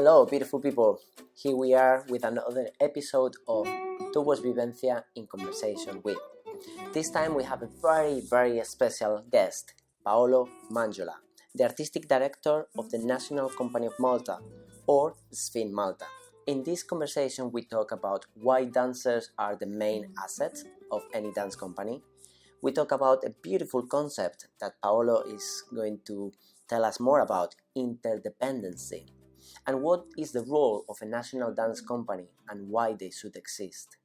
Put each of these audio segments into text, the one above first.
Hello, beautiful people. Here we are with another episode of Towards Vivencia in Conversation with. This time we have a very special guest, Paolo Mangiola, the artistic director of the National Company of Malta, or SFIN Malta. In this conversation we talk about why dancers are the main assets of any dance company. We talk about a beautiful concept that Paolo is going to tell us more about, interdependency, and what is the role of a national dance company and why they should exist.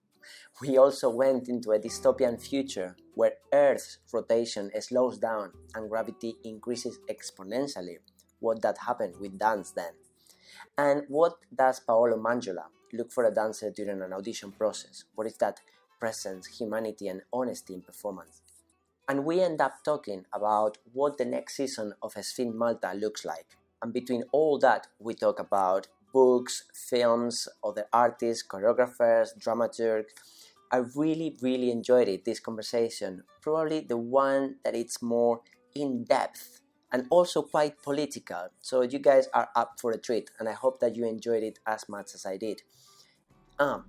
We also went into a dystopian future where Earth's rotation slows down and gravity increases exponentially. What that happened with dance then? And what does Paolo Mangiola look for a dancer during an audition process? What is that presence, humanity and honesty in performance? And we end up talking about what the next season of SFIN Malta looks like. And between all that, we talk about books, films, other artists, choreographers, dramaturgs. I really enjoyed it, this conversation. Probably the one that it's more in-depth and also quite political. So you guys are up for a treat, and I hope that you enjoyed it as much as I did.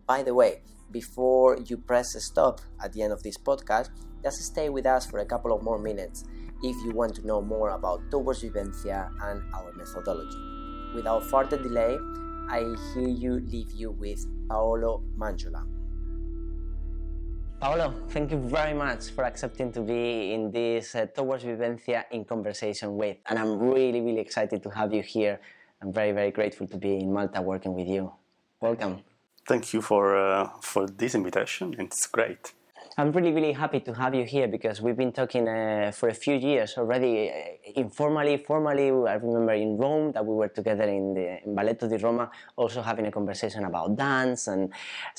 By the way, before you press stop at the end of this podcast, just stay with us for a couple of more minutes if you want to know more about Towards Vivencia and our methodology. Without further delay, I leave you with Paolo Mangiola. Paolo, thank you very much for accepting to be in this Towards Vivencia in Conversation with, and I'm really excited to have you here. I'm very grateful to be in Malta working with you. Welcome. Thank you for this invitation. It's great. I'm really happy to have you here because we've been talking for a few years already, informally, formally. I remember in Rome that we were together in Balletto di Roma, also having a conversation about dance, and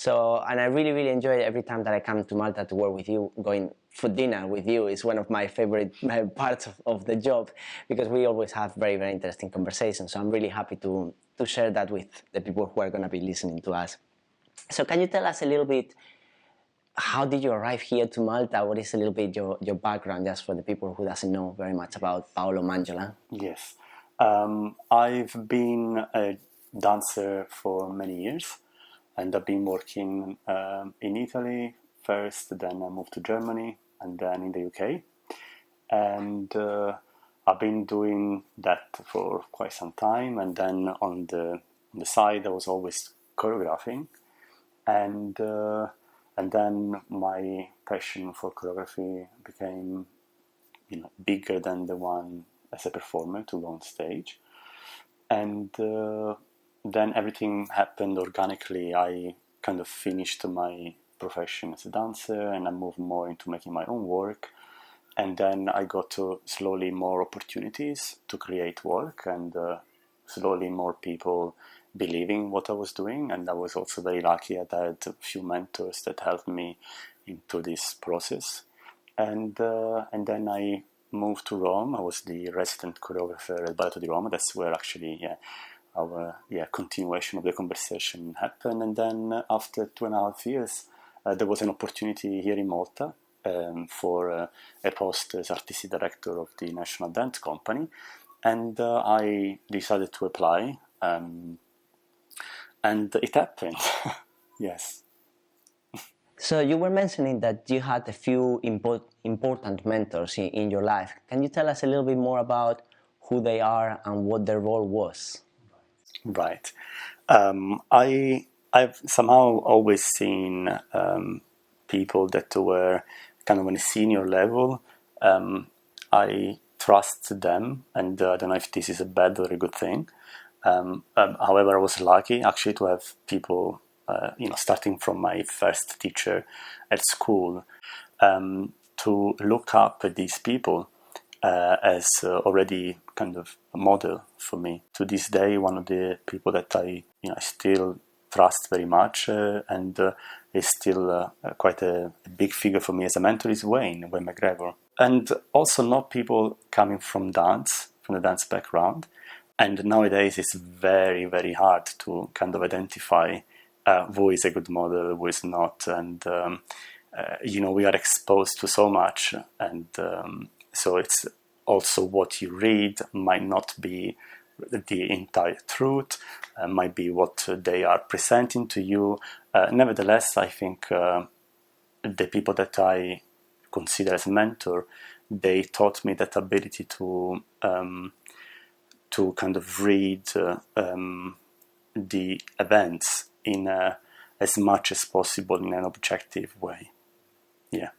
I really enjoy it every time that I come to Malta to work with you. Going for dinner with you is one of my favorite parts of the job because we always have very interesting conversations. So I'm really happy to share that with the people who are going to be listening to us. So can you tell us a little bit, how did you arrive here to Malta? What is a little bit your background, just for the people who doesn't know very much about Paolo Mangiola? Yes. I've been a dancer for many years, and I've been working in Italy first, then I moved to Germany, and then in the UK. And I've been doing that for quite some time, and then on the side I was always choreographing. And then my passion for choreography became, bigger than the one as a performer to go on stage. And then everything happened organically. I kind of finished my profession as a dancer, and I moved more into making my own work. And then I got to slowly more opportunities to create work, and slowly more people believing what I was doing. And I was also very lucky that I had a few mentors that helped me into this process. And then I moved to Rome. I was the resident choreographer at Balletto di Roma. That's where actually our continuation of the conversation happened. And then after 2.5 years, there was an opportunity here in Malta for a post as artistic director of the National Dance Company. And I decided to apply. And it happened. Yes. So you were mentioning that you had a few important mentors in your life. Can you tell us a little bit more about who they are and what their role was? Right. I've somehow always seen people that were kind of on a senior level. I trust them, and I don't know if this is a bad or a good thing. However, I was lucky actually to have people, starting from my first teacher at school, to look up at these people as already kind of a model for me. To this day, one of the people that I still trust very much and is still quite a big figure for me as a mentor is Wayne McGregor. And also not people coming from the dance background. And nowadays it's very hard to kind of identify who is a good model, who is not. And, we are exposed to so much. And so it's also what you read might not be the entire truth, might be what they are presenting to you. Nevertheless, I think the people that I consider as mentor, they taught me that ability to kind of read the events in as much as possible in an objective way. Yeah.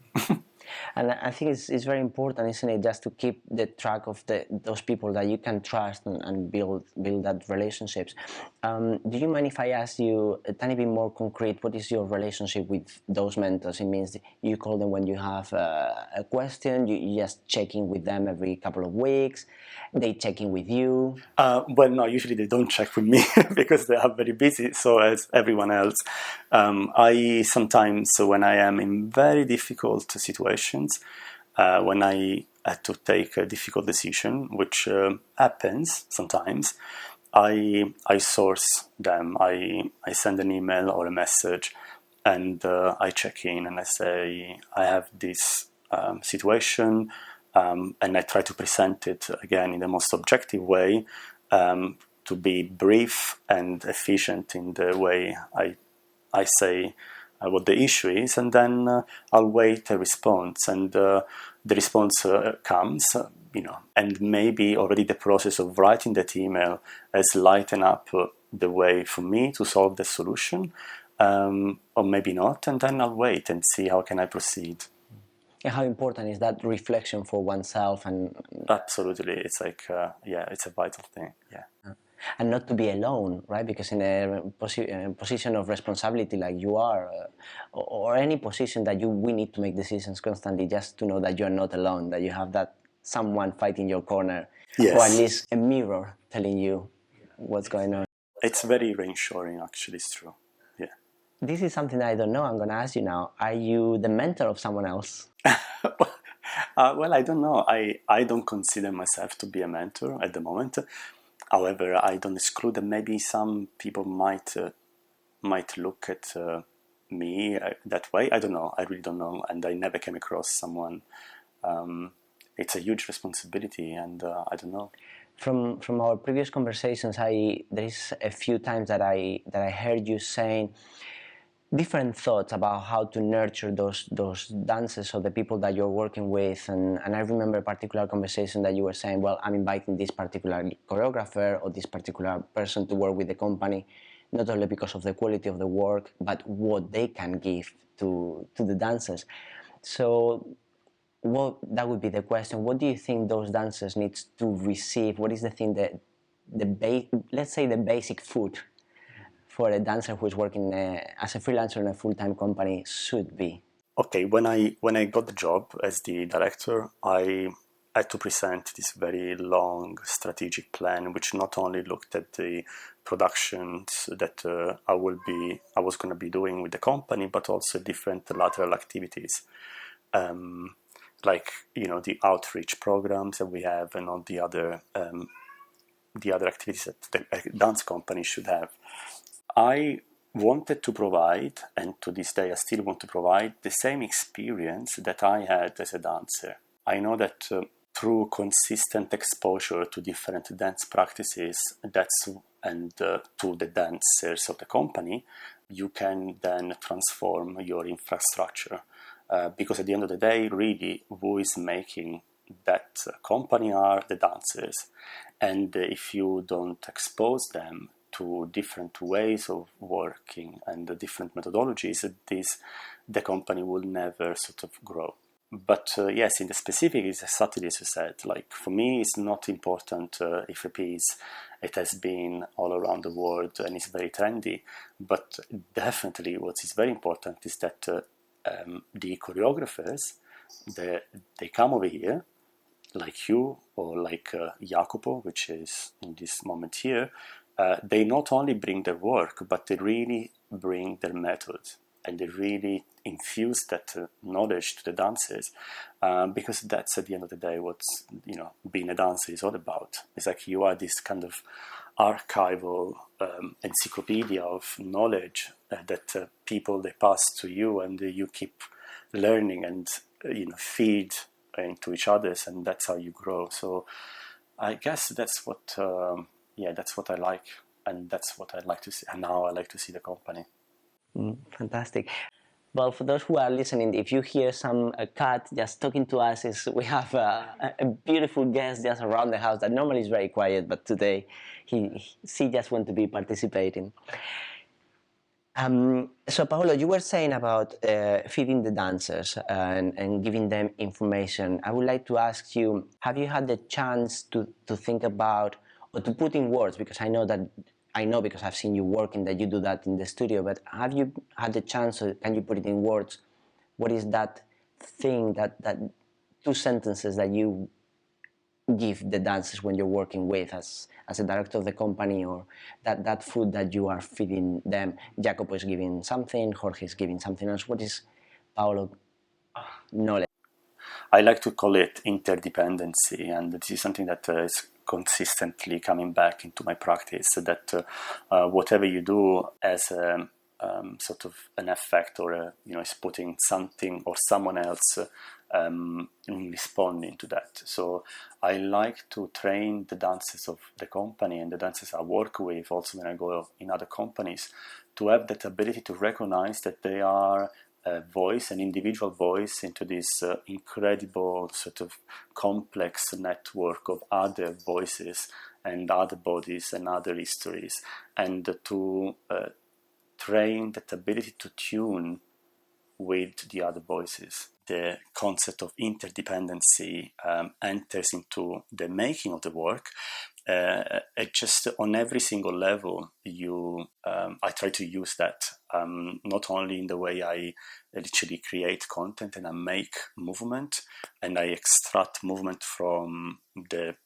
And I think it's very important, isn't it, just to keep the track of those people that you can trust and build that relationships. Do you mind if I ask you a tiny bit more concrete? What is your relationship with those mentors? It means you call them when you have a question. You just check in with them every couple of weeks. They check in with you. Well, no, usually they don't check with me because they are very busy, so as everyone else. I sometimes, when I am in very difficult situations, when I had to take a difficult decision, which happens sometimes, I source them. I send an email or a message, and I check in and I say, I have this situation, and I try to present it again in the most objective way, to be brief and efficient in the way I say what the issue is, and then I'll wait a response, and the response comes, and maybe already the process of writing that email has lightened up the way for me to solve the solution, or maybe not, and then I'll wait and see how can I proceed. And how important is that reflection for oneself? And Absolutely, it's like it's a vital thing. Yeah. And not to be alone, right? Because in a position of responsibility like you are, or any position that we need to make decisions constantly, just to know that you're not alone, that you have that someone fighting your corner, Yes. or at least a mirror telling you what's going on. It's very reassuring, actually. It's true. Yeah. This is something I don't know. I'm going to ask you now. Are you the mentor of someone else? Well, I don't know. I don't consider myself to be a mentor at the moment. However, I don't exclude that maybe some people might look at me that way. I don't know. I really don't know. And I never came across someone. It's a huge responsibility, and I don't know. From our previous conversations, there is a few times that I heard you saying different thoughts about how to nurture those dancers or the people that you're working with, and I remember a particular conversation that you were saying, well, I'm inviting this particular choreographer or this particular person to work with the company, not only because of the quality of the work, but what they can give to the dancers. So that would be the question. What do you think those dancers need to receive? What is the thing that let's say the basic food for a dancer who is working as a freelancer in a full-time company should be? Okay, when I got the job as the director, I had to present this very long strategic plan, which not only looked at the productions that I was going to be doing with the company, but also different lateral activities, like the outreach programs that we have and all the other activities that the dance company should have. I wanted to provide, and to this day I still want to provide, the same experience that I had as a dancer. I know that through consistent exposure to different dance practices and to the dancers of the company, you can then transform your infrastructure. Because at the end of the day, really, who is making that company are the dancers. And if you don't expose them to different ways of working and the different methodologies, the company will never sort of grow. But yes, in the specific, it's exactly as you said. Like, for me, it's not important if a piece, it has been all around the world and it's very trendy. But definitely what is very important is that the choreographers, they come over here, like you or like Jacopo, which is in this moment here. They not only bring their work, but they really bring their method, and they really infuse that knowledge to the dancers, because that's at the end of the day what being a dancer is all about. It's like you are this kind of archival encyclopedia of knowledge that people they pass to you, and you keep learning and feed into each other's, and that's how you grow. So I guess that's what that's what I like, and that's what I'd like to see. And now I like to see the company. Fantastic. Well, for those who are listening, if you hear some cat just talking to us, is we have a beautiful guest just around the house that normally is very quiet, but today she just want to be participating. So, Paolo, you were saying about feeding the dancers and giving them information. I would like to ask you, have you had the chance to think about or to put in words, because I know because I've seen you working that you do that in the studio, but have you had the chance, or can you put it in words, what is that thing, that two sentences that you give the dancers when you're working with as a director of the company, or that food that you are feeding them? Jacopo is giving something, Jorge is giving something else. What is Paolo knowledge? I like to call it interdependency, and this is something that is consistently coming back into my practice, that whatever you do as a sort of an effect, or is putting something or someone else responding to that. So I like to train the dancers of the company and the dancers I work with, also when I go in other companies, to have that ability to recognize that they are a voice, an individual voice, into this incredible sort of complex network of other voices and other bodies and other histories, and to train that ability to tune with the other voices. The concept of interdependency enters into the making of the work. It just on every single level, I try to use that, not only in the way I literally create content and I make movement and I extract movement from the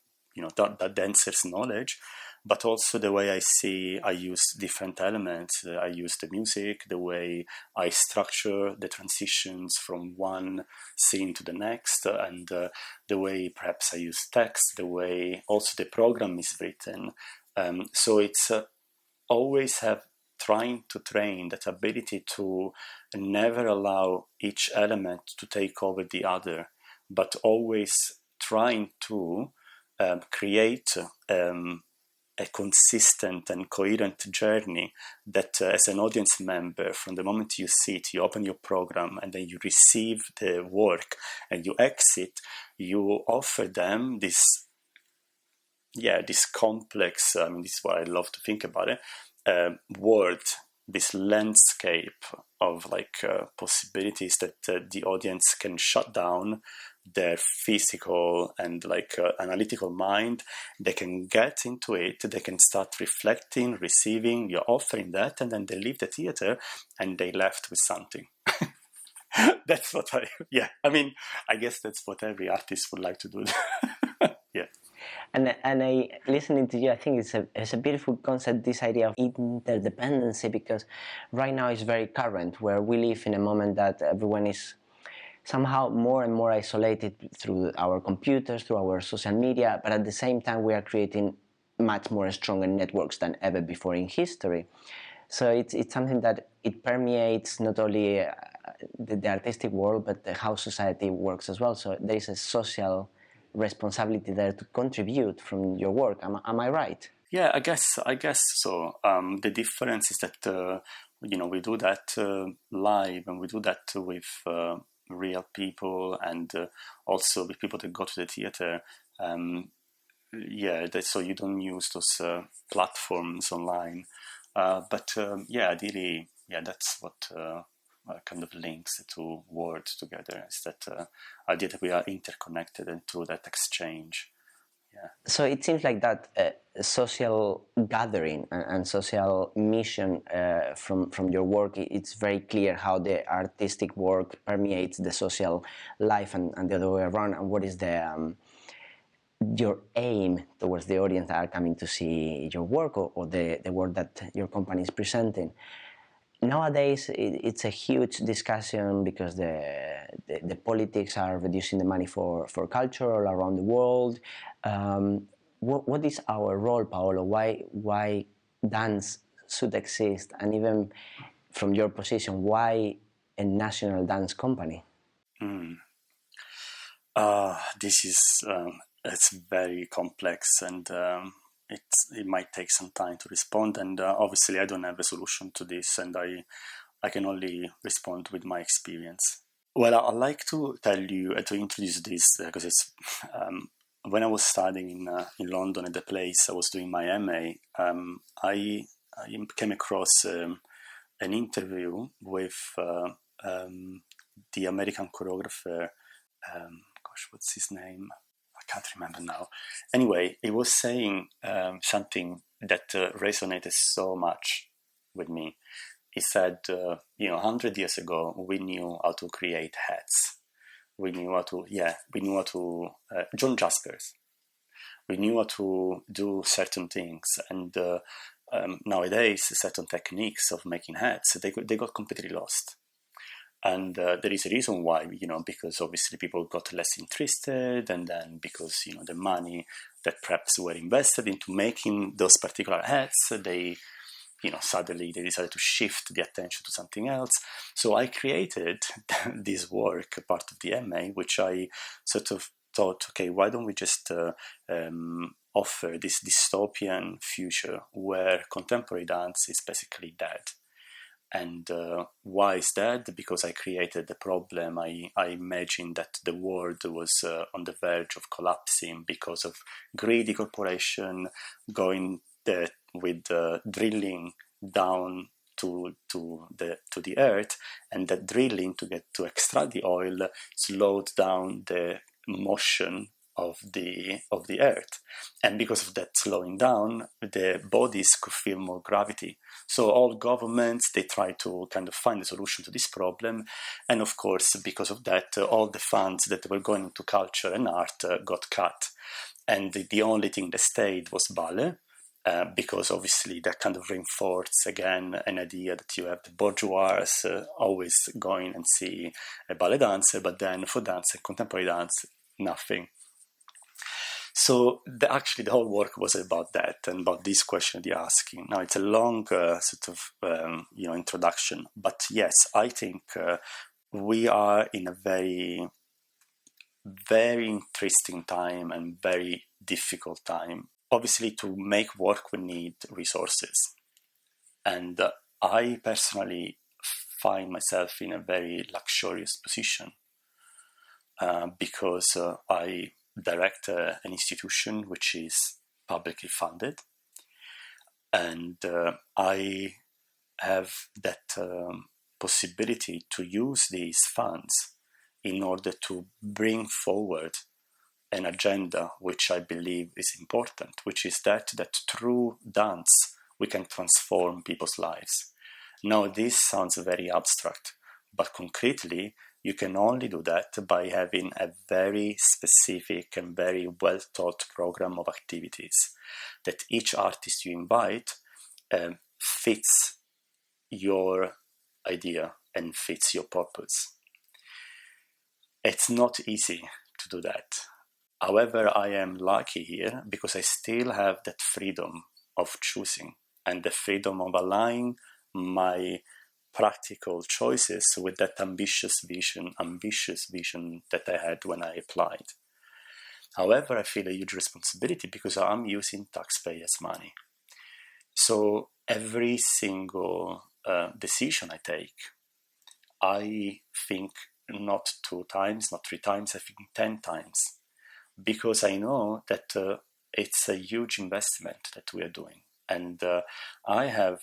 dancer's knowledge, but also the way I use different elements. I use the music, the way I structure the transitions from one scene to the next, and the way perhaps I use text, the way also the program is written. So it's always trying to train that ability to never allow each element to take over the other, but always trying to create a consistent and coherent journey that as an audience member, from the moment you sit, you open your program, and then you receive the work and you exit, you offer them this complex, this is what I love to think about it, world, this landscape of possibilities that the audience can shut down their physical and analytical mind. They can get into it, they can start reflecting, receiving, you're offering that, and then they leave the theater and they left with something. That's what I guess that's what every artist would like to do. Yeah. And I, listening to you, I think it's a beautiful concept, this idea of interdependency, because right now it's very current, where we live in a moment that everyone is somehow more and more isolated through our computers, through our social media, but at the same time we are creating much more stronger networks than ever before in history. So it's something that it permeates not only the artistic world, but how society works as well. So there is a social responsibility there to contribute from your work. Am I right? Yeah, I guess so. The difference is that we do that live, and we do that with real people, and also with people that go to the theater. So you don't use those platforms online. But ideally, that's what kind of links the two words together. Is that idea that we are interconnected, and through that exchange. Yeah. So it seems like that social gathering and social mission from your work, it's very clear how the artistic work permeates the social life and the other way around. And what is your aim towards the audience that are coming to see your work, or the work that your company is presenting? Nowadays, it's a huge discussion because the politics are reducing the money for culture all around the world. What is our role, Paolo? Why dance should exist, and even from your position, why a national dance company? This is it's very complex, and it might take some time to respond, and obviously I don't have a solution to this, and I can only respond with my experience. Well, I'd like to tell you to introduce this because it's when I was studying in London at the place I was doing my MA. I came across an interview with the American choreographer. What's his name? I can't remember now. Anyway, he was saying something that resonated so much with me. He said, 100 years ago, we knew how to create hats. We knew how to, John Jaspers. We knew how to do certain things. And nowadays, certain techniques of making hats, they got completely lost. And there is a reason why, because obviously people got less interested, and then because, the money that perhaps were invested into making those particular hats, suddenly they decided to shift the attention to something else. So I created this work, part of the MA, which I sort of thought, okay, why don't we just offer this dystopian future where contemporary dance is basically dead? And why is that? Because I created the problem. I imagined that the world was on the verge of collapsing because of greedy corporation going with drilling down to the earth, and that drilling to extract the oil slowed down the motion of the earth, and because of that slowing down, the bodies could feel more gravity. So all governments, they try to kind of find a solution to this problem, and of course, because of that, all the funds that were going into culture and art got cut, and the only thing that stayed was ballet. Because obviously that kind of reinforced again an idea that you have the bourgeois always going and see a ballet dancer, but then for dance and contemporary dance, nothing. So actually the whole work was about that and about this question you're asking. Now it's a long introduction, but yes, I think we are in a very, very interesting time and very difficult time. Obviously, to make work, we need resources. And I personally find myself in a very luxurious position because I direct an institution which is publicly funded. And I have that possibility to use these funds in order to bring forward an agenda which I believe is important, which is that through dance we can transform people's lives. Now this sounds very abstract, but concretely you can only do that by having a very specific and very well thought program of activities that each artist you invite fits your idea and fits your purpose. It's not easy to do that. However, I am lucky here because I still have that freedom of choosing and the freedom of aligning my practical choices with that ambitious vision that I had when I applied. However, I feel a huge responsibility because I'm using taxpayers' money. So every single decision I take, I think not 2 times, not 3 times, I think 10 times. Because I know that it's a huge investment that we are doing. And I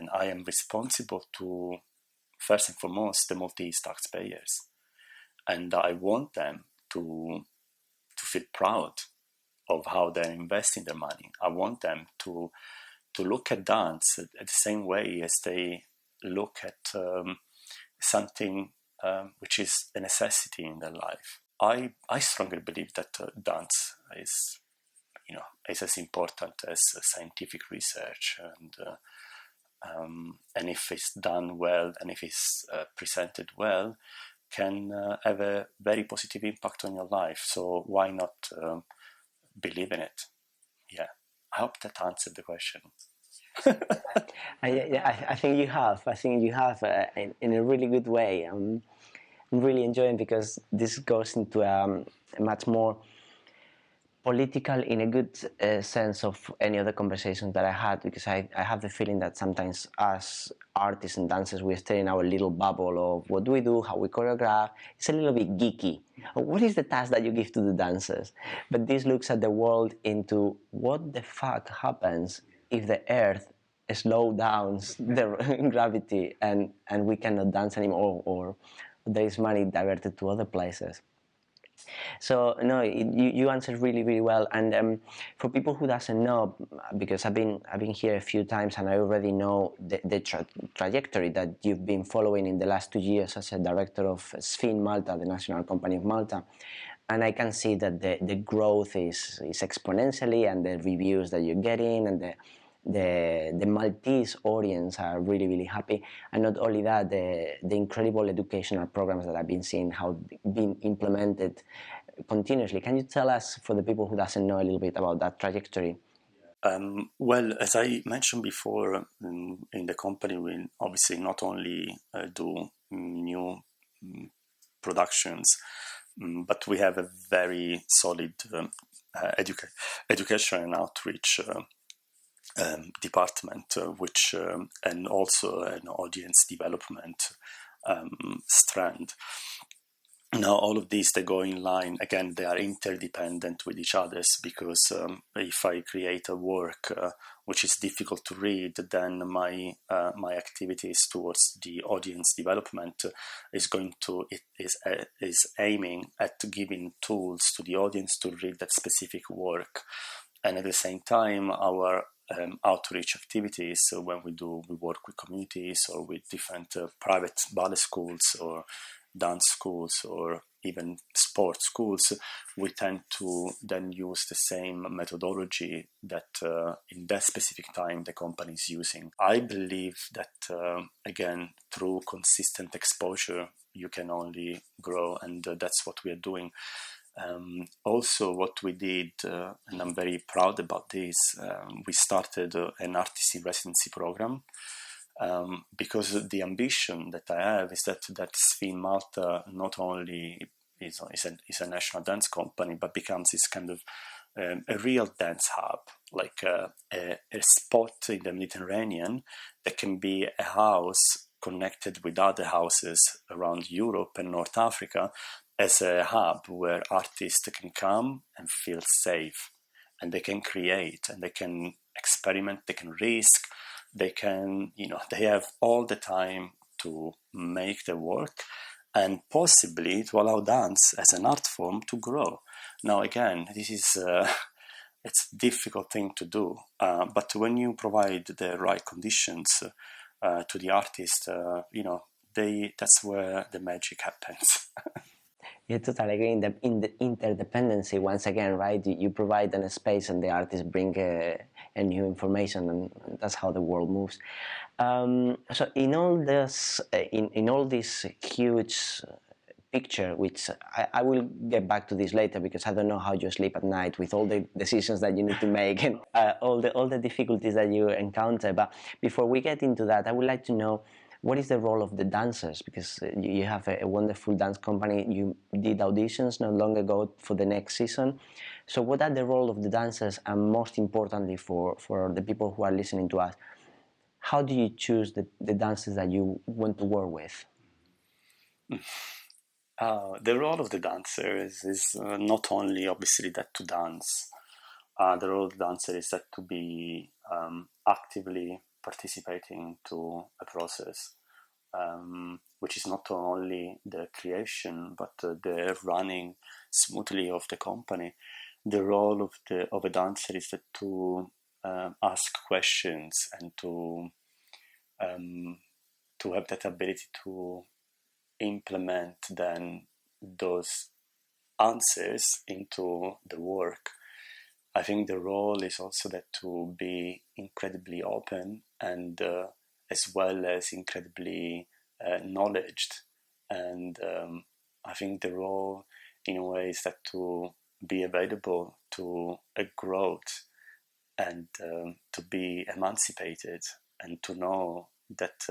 am responsible to, first and foremost, the Maltese taxpayers. And I want them to feel proud of how they're investing their money. I want them to look at dance at the same way as they look at something which is a necessity in their life. I strongly believe that dance is as important as scientific research, and if it's done well and if it's presented well, can have a very positive impact on your life. So why not believe in it? Yeah, I hope that answered the question. I think you have. I think you have in a really good way. I'm really enjoying because this goes into a much more political in a good sense of any other conversations that I had, because I have the feeling that sometimes as artists and dancers, we stay in our little bubble of what do we do, how we choreograph. It's a little bit geeky. What is the task that you give to the dancers? But this looks at the world into what the fuck happens if the earth slow down the gravity and we cannot dance anymore, or there is money diverted to other places. So no, you answered really, really well. And for people who doesn't know, because I've been here a few times and I already know the trajectory that you've been following in the last 2 years as a director of SFIN Malta, the national company of Malta. And I can see that the growth is exponentially, and the reviews that you're getting, and the Maltese audience are really, really happy. And not only that, the incredible educational programs that I've been seeing how been implemented continuously. Can you tell us, for the people who doesn't know, a little bit about that trajectory? Well, as I mentioned before, in the company, we obviously not only do new productions, but we have a very solid education and outreach department, which and also an audience development strand. Now, all of these, they go in line. Again, they are interdependent with each other, because if I create a work which is difficult to read, then my activities towards the audience development is aiming at giving tools to the audience to read that specific work, and at the same time, our outreach activities. So when we work with communities or with different private ballet schools or dance schools or even sports schools, we tend to then use the same methodology that in that specific time the company is using. I believe that, again, through consistent exposure, you can only grow, and that's what we are doing. Also, what we did, and I'm very proud about this, we started an artist in residency program. Because the ambition that I have is that SFIN Malta not only is a national dance company, but becomes this kind of a real dance hub, like a spot in the Mediterranean that can be a house connected with other houses around Europe and North Africa, as a hub where artists can come and feel safe, and they can create, and they can experiment, they can risk, they can, they have all the time to make the work, and possibly to allow dance as an art form to grow. Now, again, this is it's a difficult thing to do, but when you provide the right conditions to the artist, that's where the magic happens. Yeah, totally agree. In the interdependency, once again, right? You provide a space, and the artists bring a new information, and that's how the world moves. So in all this, in all this huge picture, which I will get back to this later, because I don't know how you sleep at night with all the decisions that you need to make and all the difficulties that you encounter. But before we get into that, I would like to know, what is the role of the dancers? Because you have a wonderful dance company. You did auditions not long ago for the next season. So what are the role of the dancers? And most importantly, for the people who are listening to us, how do you choose the dancers that you want to work with? The role of the dancer is not only obviously that to dance. The role of the dancer is that to be actively participating to a process, which is not only the creation but the running smoothly of the company. The role of a dancer is that to ask questions and to have that ability to implement then those answers into the work. I think the role is also that to be incredibly open and as well as incredibly knowledged. And I think the role in a way is that to be available to a growth and to be emancipated, and to know that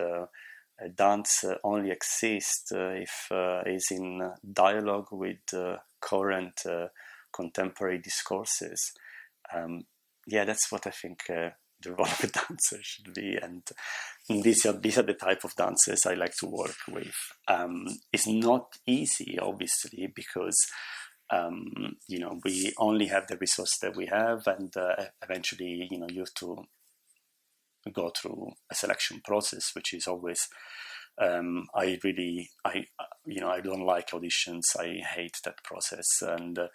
dance only exists if is in dialogue with current contemporary discourses. That's what I think the role of a dancer should be, and these are the type of dancers I like to work with. It's not easy, obviously, because we only have the resource that we have, and eventually, you have to go through a selection process, which is always. I don't like auditions. I hate that process, and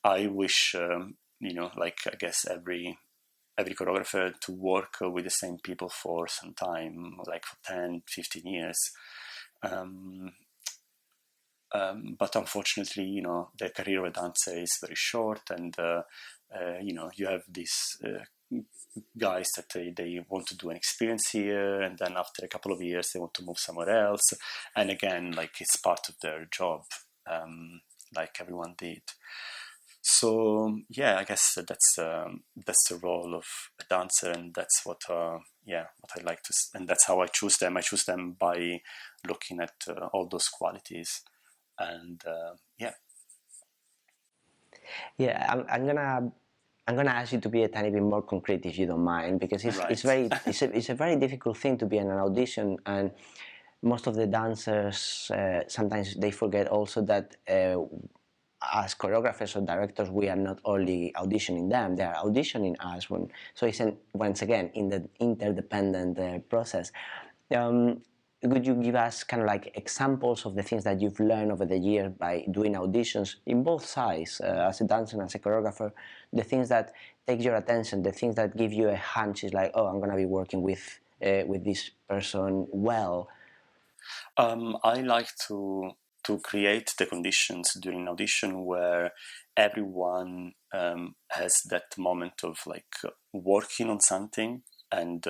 I wish, I guess every choreographer to work with the same people for some time, like for 10, 15 years. But unfortunately, the career of a dancer is very short, and you have these guys that they want to do an experience here, and then after a couple of years they want to move somewhere else, and again, like it's part of their job, like everyone did. So I guess that's the role of a dancer, and that's what I like to, and that's how I choose them. I choose them by looking at all those qualities, and I'm gonna ask you to be a tiny bit more concrete, if you don't mind, because it's a very difficult thing to be in an audition, and most of the dancers sometimes they forget also that as choreographers or directors, we are not only auditioning them; they are auditioning us. So it's once again in the interdependent process. Could you give us kind of like examples of the things that you've learned over the years by doing auditions in both sides, as a dancer and as a choreographer, the things that take your attention, the things that give you a hunch, is like, oh, I'm going to be working with this person well? I like to create the conditions during audition where everyone has that moment of like working on something and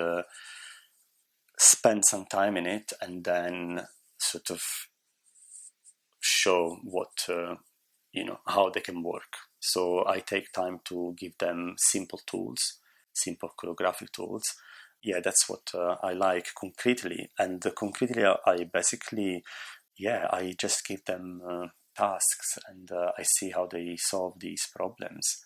spend some time in it, and then sort of show what how they can work. So I take time to give them simple choreographic tools. That's what I like concretely, and concretely I basically I just give them tasks, and I see how they solve these problems.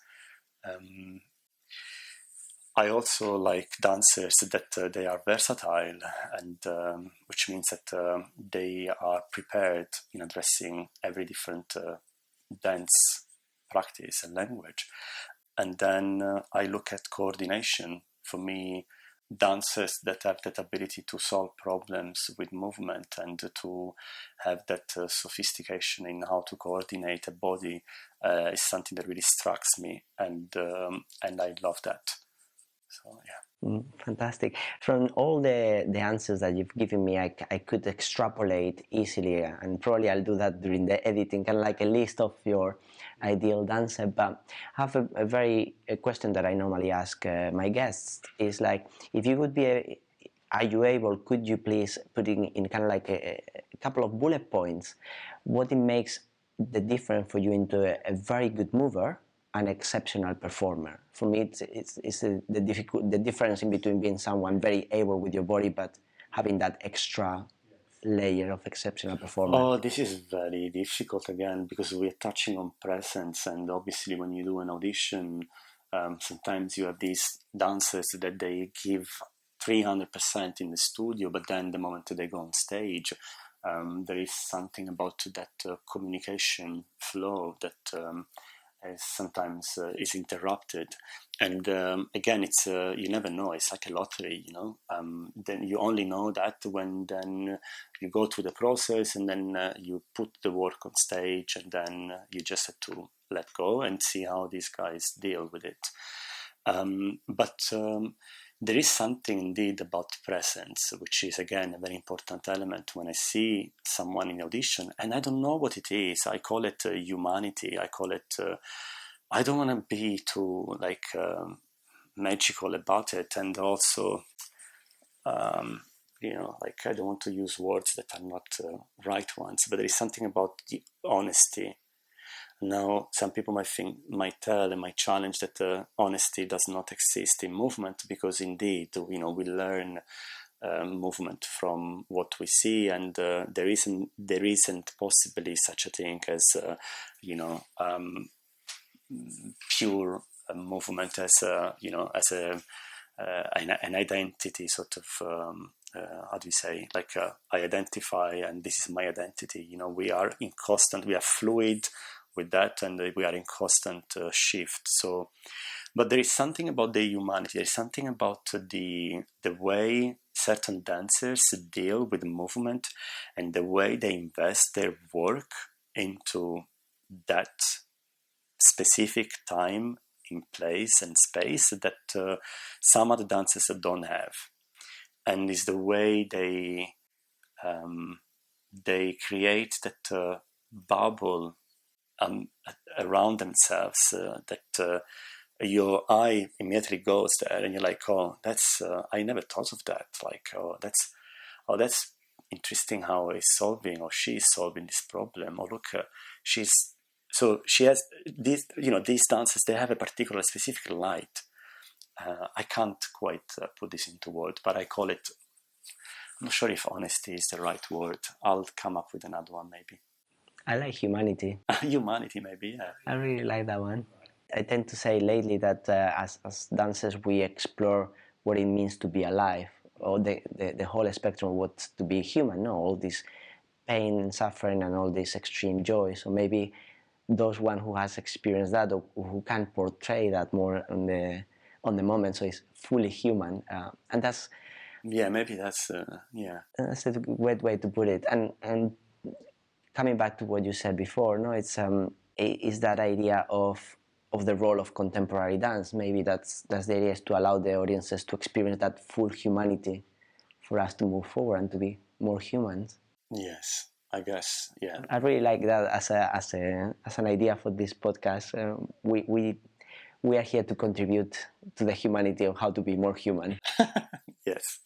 I also like dancers that they are versatile, and which means that they are prepared in addressing every different dance practice and language. And then I look at coordination. For me, dancers that have that ability to solve problems with movement and to have that sophistication in how to coordinate a body is something that really strikes me, and I love that. So Fantastic. From all the answers that you've given me, I could extrapolate easily, and probably I'll do that during the editing, kind of like a list of your ideal dancer. But I have a question that I normally ask my guests is like, if you would be could you please put in kind of like a couple of bullet points what it makes the difference for you into a very good mover, an exceptional performer? For me, it's the difference in between being someone very able with your body but having that extra layer of exceptional performer. Oh, this is very difficult again, because we're touching on presence, and obviously when you do an audition, sometimes you have these dancers that they give 300% in the studio, but then the moment they go on stage, there is something about that communication flow that sometimes is interrupted, and again, it's you never know. It's like a lottery, then you only know that when then you go through the process, and then you put the work on stage, and then you just have to let go and see how these guys deal with it. But there is something indeed about presence, which is again a very important element when I see someone in audition, and I don't know what it is. I call it humanity. I call it. I don't want to be too magical about it, and also, I don't want to use words that are not right ones. But there is something about the honesty. Now, some people might challenge that honesty does not exist in movement, because indeed, we learn movement from what we see, and there isn't possibly such a thing as pure movement as an identity, sort of. How do you say? Like I identify, and this is my identity. We are fluid with that, and we are in constant shift. So, but there is something about the humanity. There is something about the way certain dancers deal with movement, and the way they invest their work into that specific time in place and space that some other dancers don't have, and is the way they create that bubble around themselves that your eye immediately goes there, and you're like, oh, that's I never thought of that. Like, that's interesting how he's solving or she is solving this problem. Or look, she has these dances. They have a particular specific light. I can't quite put this into words, but I call it. I'm not sure if honesty is the right word. I'll come up with another one maybe. I like humanity. Humanity, maybe, yeah. I really like that one. I tend to say lately that as dancers we explore what it means to be alive, or the whole spectrum of what's to be human, no? All this pain and suffering and all this extreme joy. So maybe those one who has experienced that or who can portray that more on the moment, so it's fully human, and that's maybe that's that's a great way to put it. And coming back to what you said before, no, it's that idea of the role of contemporary dance. Maybe that's the idea, is to allow the audiences to experience that full humanity, for us to move forward and to be more humans. Yes, I guess, yeah. I really like that as an idea for this podcast. We are here to contribute to the humanity of how to be more human. Yes.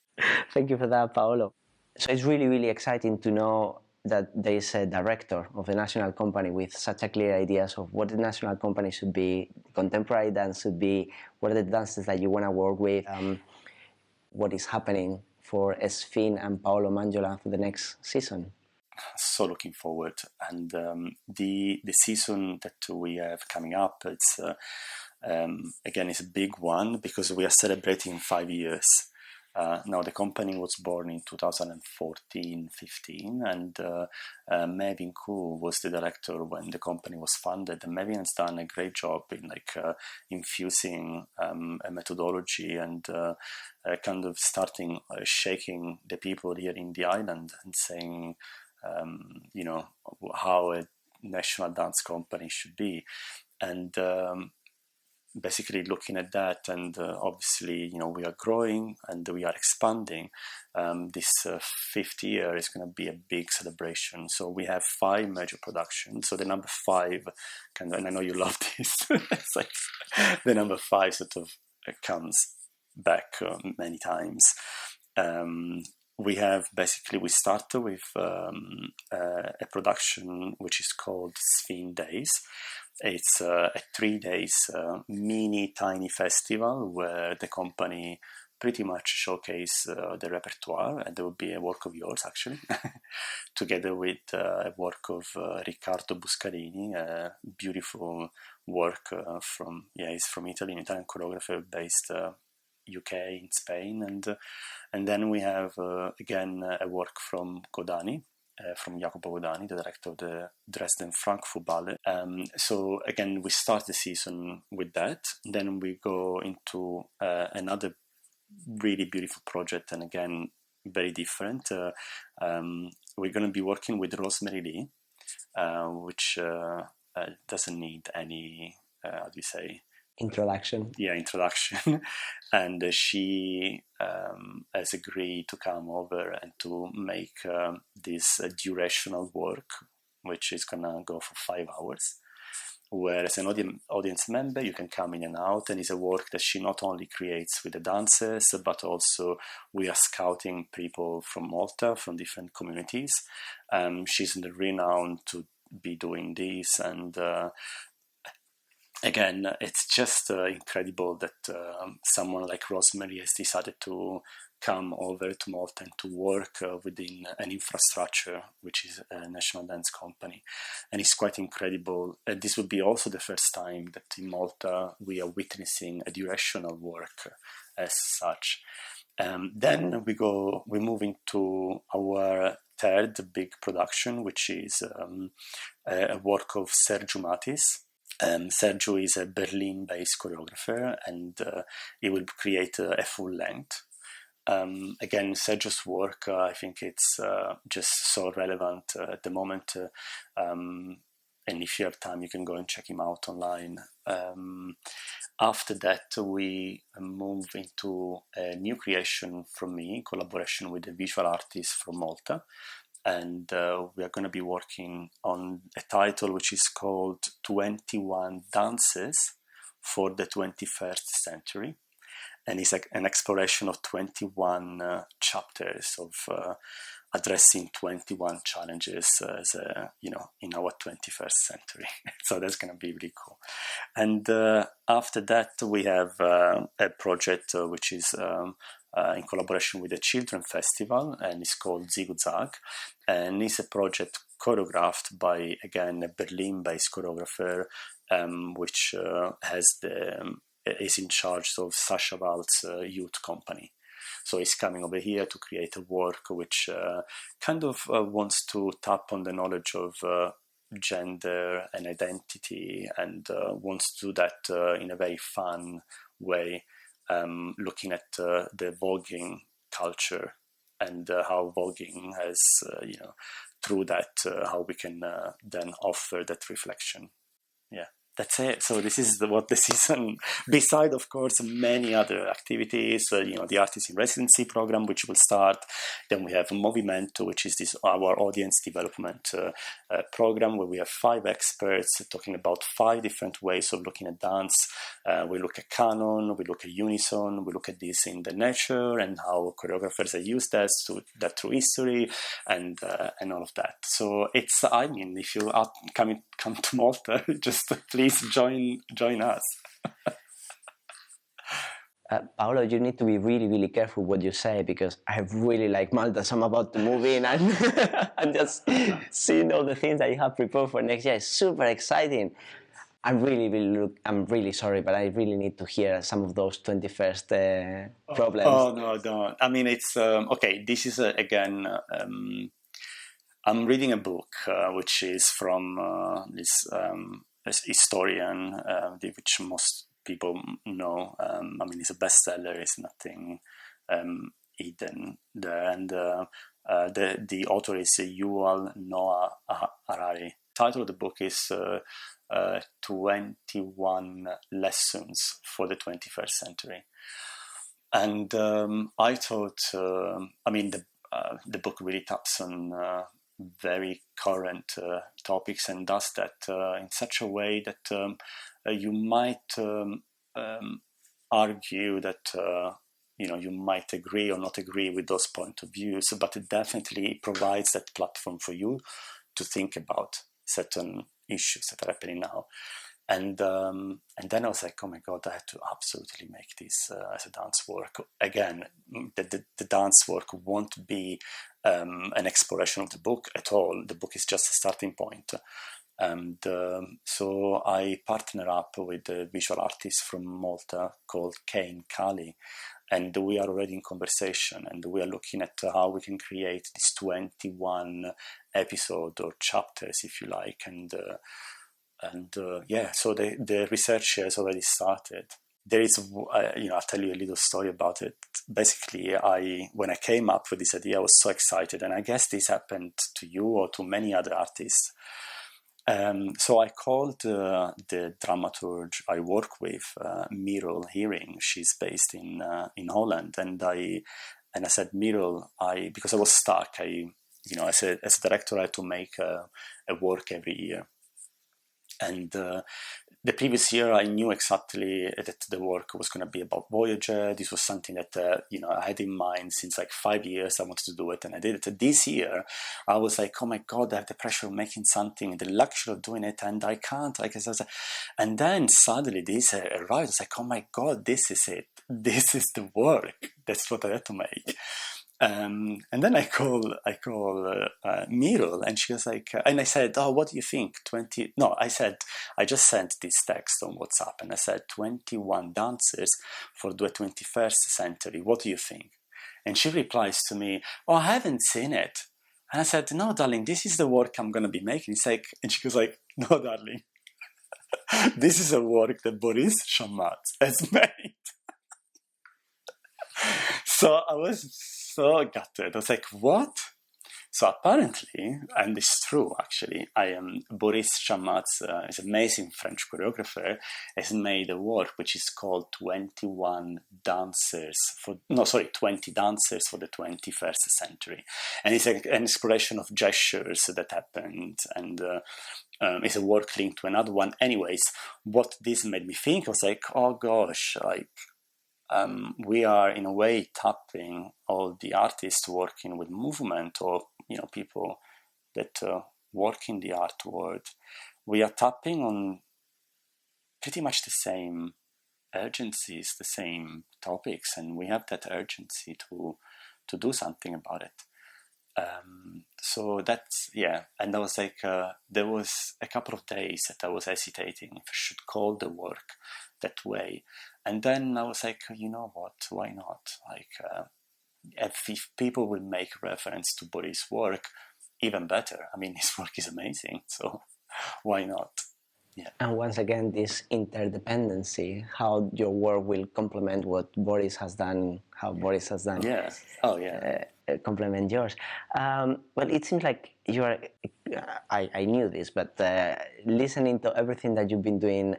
Thank you for that, Paolo. So it's really, really exciting to know that there is a director of a national company with such a clear ideas of what the national company should be, contemporary dance should be, what are the dances that you want to work with, what is happening for Esfin and Paolo Mangiola for the next season. So looking forward, and the season that we have coming up, it's again, it's a big one because we are celebrating 5 years. Now, the company was born in 2014-15, and Mevin Koo was the director when the company was founded. And Mevin has done a great job in infusing a methodology and kind of starting shaking the people here in the island and saying, how a national dance company should be. And basically looking at that, and obviously, we are growing and we are expanding. This 5th year is going to be a big celebration. So we have 5 major productions. So the number 5, and I know you love this, it's like the number 5 sort of comes back many times. We started with a production which is called Sphin Days. It's a 3 days mini tiny festival where the company pretty much showcase the repertoire, and there will be a work of yours actually, together with a work of Riccardo Buscarini, a beautiful work he's from Italy, an Italian choreographer based UK in Spain, and then we have again a work from Godani. From Jacopo Godani, the director of the Dresden Frankfurt Ballet. So again, we start the season with that. Then we go into another really beautiful project, and again, very different. We're going to be working with Rosemary Lee, which doesn't need any, how do you say? Introduction. Yeah, introduction. And she has agreed to come over and to make this durational work, which is going to go for 5 hours. Where as an audience member, you can come in and out, and it's a work that she not only creates with the dancers, but also we are scouting people from Malta, from different communities. She's renowned to be doing this, and again, it's just incredible that someone like Rosemary has decided to come over to Malta and to work within an infrastructure, which is a national dance company. And it's quite incredible. This would be also the first time that in Malta we are witnessing a durational work as such. Then we move into our third big production, which is a work of Sergio Matis. Sergio is a Berlin-based choreographer, and he will create a full length. Again, Sergio's work, I think it's just so relevant at the moment. And if you have time, you can go and check him out online. After that, we move into a new creation from me, in collaboration with a visual artist from Malta. And we are going to be working on a title which is called 21 Dances for the 21st Century. And it's an exploration of 21 chapters of addressing 21 challenges as in our 21st century. So that's going to be really cool. And after that, we have a project which is in collaboration with the Children Festival, and it's called Zigzag. And it's a project choreographed by, again, a Berlin-based choreographer, which is in charge of Sasha Wald's youth company. So he's coming over here to create a work which kind of wants to tap on the knowledge of gender and identity, and wants to do that in a very fun way, looking at the voguing culture and how voguing has, through that, how we can then offer that reflection. Yeah. That's it. So this is what the season, beside, of course, many other activities, the Artist in Residency program, which will start. Then we have Movimento, which is our audience development program, where we have 5 experts talking about 5 different ways of looking at dance. We look at canon, we look at unison, we look at this in the nature and how choreographers have used that through history and all of that. So it's, if you come to Malta, just please join us. Paolo, you need to be really, really careful what you say, because I really like Malta. So I'm about to move in and, and just seeing all the things that you have prepared for next year. It's super exciting. I'm really sorry, but I really need to hear some of those 21st problems. Oh, no, don't. I mean, it's okay. This is again. I'm reading a book which is from this historian, which most people know. It's a bestseller. It's nothing hidden there, and the author is Yuval Noah Harari. The title of the book is 21 Lessons for the 21st Century. And I thought, the book really taps on very current topics, and does that in such a way that you might argue that you might agree or not agree with those point of views, but it definitely provides that platform for you to think about certain issues that are happening now. And then I was like, oh my God, I had to absolutely make this as a dance work. Again, the dance work won't be an exploration of the book at all. The book is just a starting point. And so I partner up with a visual artist from Malta called Kane Kali. And we are already in conversation, and we are looking at how we can create this 21 episode or chapters, if you like. So the research has already started. There is, I'll tell you a little story about it. Basically, when I came up with this idea, I was so excited, and I guess this happened to you or to many other artists. So I called the dramaturge I work with, Merel Hearing. She's based in Holland, and I said, Merel, because I was stuck. As a director, I had to make a work every year. And the previous year, I knew exactly that the work was going to be about Voyager. This was something that I had in mind since like 5 years. I wanted to do it, and I did it. This year, I was like, "Oh my God, I have the pressure of making something, the luxury of doing it, and I can't." And then suddenly this arrived. I was like, "Oh my God, this is it. This is the work. That's what I had to make." And then I call Miro, and she was like, and I said, "Oh, what do you think? 20?" No, I said, I just sent this text on WhatsApp, and I said, 21 dancers for the 21st century. What do you think? And she replies to me, "Oh, I haven't seen it." And I said, "No, darling, this is the work I'm going to be making." It's like, and she goes like, "No, darling, this is a work that Boris Shamat has made." So I was so gutted. I was like, "What?" So apparently, and it's true actually, Boris Chamat's, is an amazing French choreographer, has made a work which is called 20 dancers for the 21st century. And it's an exploration of gestures that happened, and it's a work linked to another one. Anyways, what this made me think was like, oh gosh, like, we are in a way tapping all the artists working with movement, or people that work in the art world. We are tapping on pretty much the same urgencies, the same topics, and we have that urgency to do something about it. So that's, yeah. And I was like, there was a couple of days that I was hesitating if I should call the work that way. And then I was like, you know what, why not? Like, if people will make reference to Boris' work, even better. I mean, his work is amazing, so why not? Yeah. And once again, this interdependency, how your work will complement what Boris has done, how Boris has done. Yeah. Oh, yeah. Complement yours. Well, it seems like you are. I knew this, but listening to everything that you've been doing,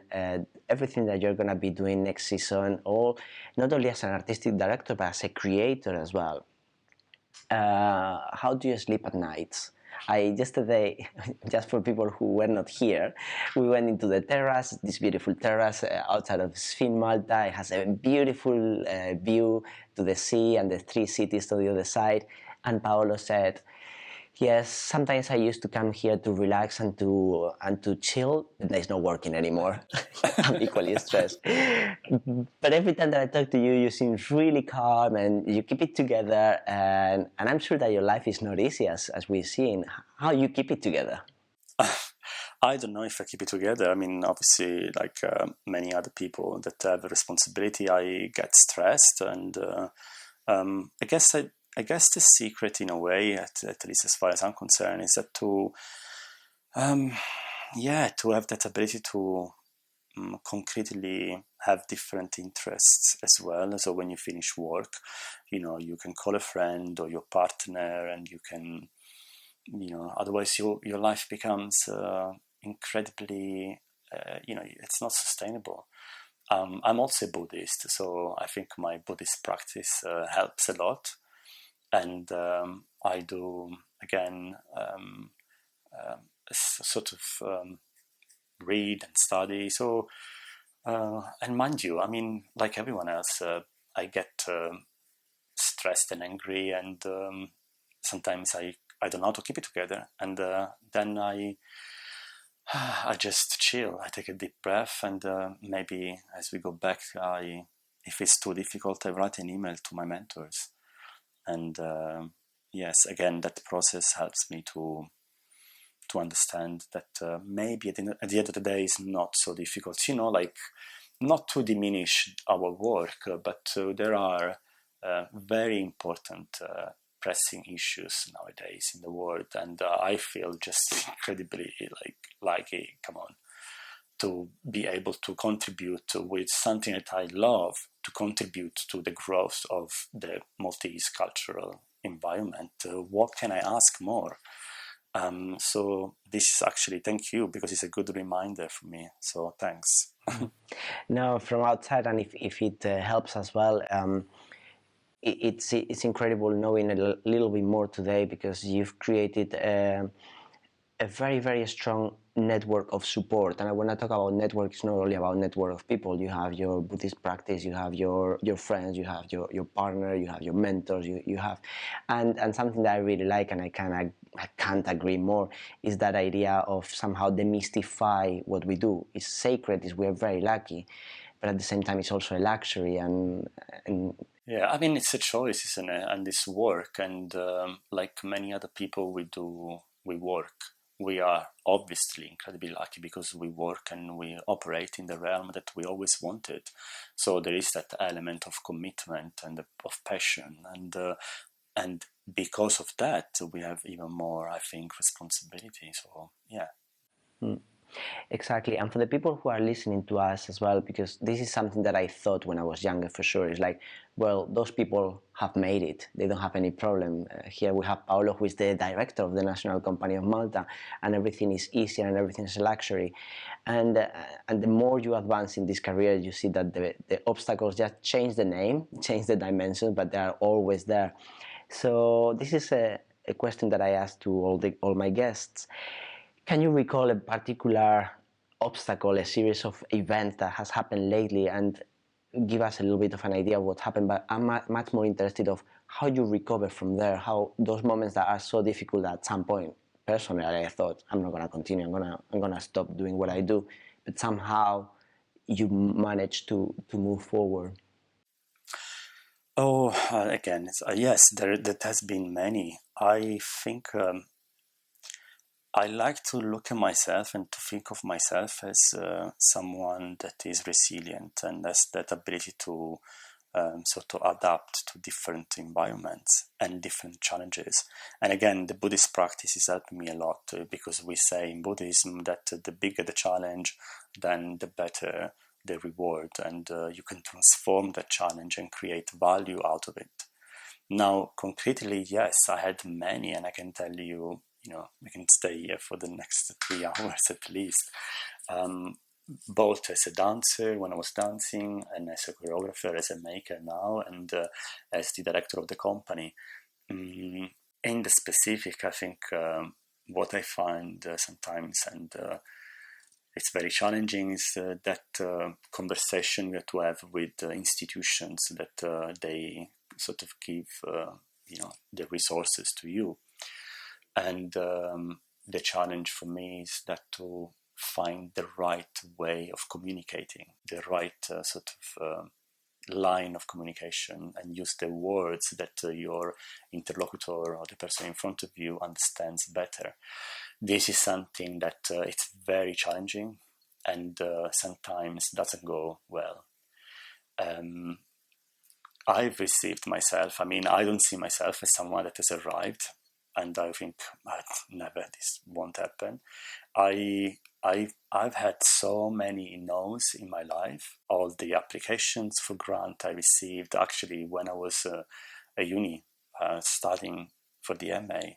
everything that you're gonna be doing next season, all not only as an artistic director but as a creator as well. How do you sleep at nights? Yesterday, just for people who were not here, we went into the terrace, this beautiful terrace outside of Sphin, Malta. It has a beautiful view to the sea and the 3 cities to the other side. And Paolo said, "Yes, sometimes I used to come here to relax and to chill, but there's no working anymore." I'm equally stressed. But every time that I talk to you, you seem really calm and you keep it together. And I'm sure that your life is not easy, as we've seen. How you keep it together? I don't know if I keep it together. I mean, obviously, like many other people that have a responsibility, I get stressed, and I guess the secret, in a way, at least as far as I'm concerned, is that to have that ability to concretely have different interests as well. So when you finish work, you can call a friend or your partner, and you can, otherwise your life becomes incredibly, it's not sustainable. I'm also a Buddhist, so I think my Buddhist practice helps a lot. And I do, again, sort of read and study. So, and mind you, I mean, like everyone else, I get stressed and angry, and sometimes I don't know how to keep it together. And then I just chill. I take a deep breath, and maybe as we go back, if it's too difficult, I write an email to my mentors. And yes, again, that process helps me to understand that maybe at the end of the day is not so difficult. Like, not to diminish our work, but there are very important pressing issues nowadays in the world, and I feel just incredibly like come on, to be able to contribute with something that I love, to contribute to the growth of the Maltese cultural environment. What can I ask more? So this is actually, thank you, because it's a good reminder for me. So thanks. No, from outside, and if it helps as well, it's incredible knowing a little bit more today, because you've created a very, very strong network of support. And when I talk about network, it's not only about network of people. You have your Buddhist practice, you have your friends, you have your partner, you have your mentors, you have, and something that I really like, and I can't agree more, is that idea of somehow demystify what we do. It's sacred, is we're very lucky, but at the same time it's also a luxury, and yeah, I mean, it's a choice, isn't it? And it's work, and like many other people, we work. We are obviously incredibly lucky because we work and we operate in the realm that we always wanted. So there is that element of commitment and of passion, and because of that, we have even more, I think, responsibility. So yeah. Exactly. And for the people who are listening to us as well, because this is something that I thought when I was younger for sure, is like, well, those people have made it. They don't have any problem. Here we have Paolo, who is the director of the National Company of Malta, and everything is easier and everything is a luxury. And the more you advance in this career, you see that the obstacles just change the name, change the dimensions, but they are always there. So this is a question that I ask to all my guests. Can you recall a particular obstacle, a series of events that has happened lately, and give us a little bit of an idea of what happened? But I'm much more interested of how you recover from there, how those moments that are so difficult at some point. Personally, I thought I'm not gonna continue. I'm gonna stop doing what I do, but somehow you manage to move forward. Oh, again, yes, there has been many. I think I like to look at myself and to think of myself as someone that is resilient and has that ability to sort of adapt to different environments and different challenges. And again, the Buddhist practice is helping me a lot because we say in Buddhism that the bigger the challenge, then the better the reward, and you can transform that challenge and create value out of it. Now, concretely, yes, I had many, and I can tell you, we can stay here for the next 3 hours at least. Both as a dancer when I was dancing, and as a choreographer, as a maker now, and as the director of the company. In the specific, I think what I find sometimes, and it's very challenging, is that conversation we have to have with institutions that they sort of give the resources to you. And the challenge for me is that to find the right way of communicating, the right sort of line of communication, and use the words that your interlocutor or the person in front of you understands better. This is something that it's very challenging and sometimes doesn't go well. I've received myself, I mean, I don't see myself as someone that has arrived, and I think never, this won't happen. I've had so many no's in my life. All the applications for grant I received, actually, when I was a uni studying for the MA,